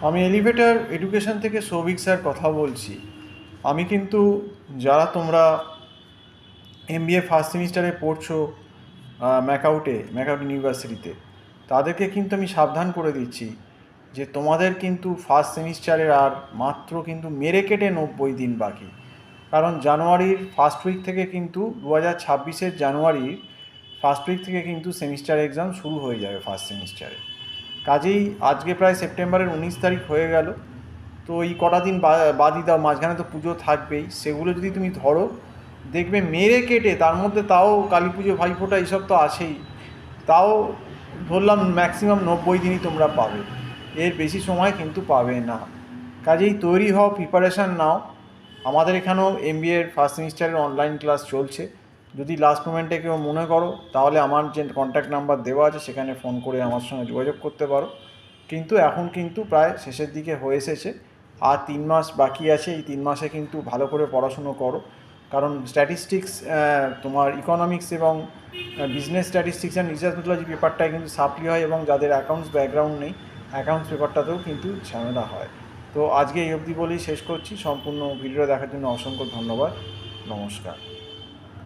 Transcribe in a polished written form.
আমি elevator education থেকে Souvik sir কথা বলছি। আমি কিন্তু যারা তোমরা এমবিএ ফার্স্ট সেমিস্টারে পড়ছো ম্যাকআউট ইউনিভার্সিটিতে, তাদেরকে কিন্তু আমি সাবধান করে দিচ্ছি যে তোমাদের কিন্তু ফার্স্ট সেমিস্টারের আর মাত্র কিন্তু মেরে কেটে 90 দিন বাকি। কারণ জানুয়ারির ফার্স্ট উইক থেকে কিন্তু 2026-এর জানুয়ারির ফার্স্ট উইক থেকে কিন্তু সেমিস্টার এক্সাম শুরু হয়ে যাবে ফার্স্ট সেমিস্টারে। কাজেই আজকে প্রায় সেপ্টেম্বরের 19 তারিখ হয়ে গেল। তো এই কটা দিন বাদই দাও, মাঝখানে তো পুজো থাকবেই, সেগুলো যদি তুমি ধরো দেখবে মেরে কেটে, তার মধ্যে তাও কালী পুজো ভাইফোঁটা এইসব তো আছেই, তাও ধরলাম ম্যাক্সিমাম 90 দিনই তোমরা পাবে, এর বেশি সময় কিন্তু পাবে না। কাজেই তৈরি হও, প্রিপারেশান নাও। আমাদের এখানেও এমবিএর ফার্স্ট সেমিস্টারের অনলাইন ক্লাস চলছে। যদি লাস্ট মোমেন্টে কেউ মনে করো তাহলে আমার যে কন্ট্যাক্ট নাম্বার দেওয়া আছে সেখানে ফোন করে আমার সঙ্গে যোগাযোগ করতে পারো। কিন্তু এখন কিন্তু প্রায় শেষের দিকে হয়ে এসেছে, আর 3 মাস বাকি আছে। এই 3 মাসে কিন্তু ভালো করে পড়াশুনো করো, কারণ স্ট্যাটিস্টিক্স, তোমার ইকোনমিক্স এবং business statistics and research methodology পেপারটায় কিন্তু সাপ্লি হয়, এবং যাদের অ্যাকাউন্টস ব্যাকগ্রাউন্ড নেই অ্যাকাউন্টস পেপারটাতেও কিন্তু ঝামেলা হয়। তো আজকে এই অবধি বলেই শেষ করছি। সম্পূর্ণ ভিডিও দেখার জন্য অসংখ্য ধন্যবাদ। নমস্কার।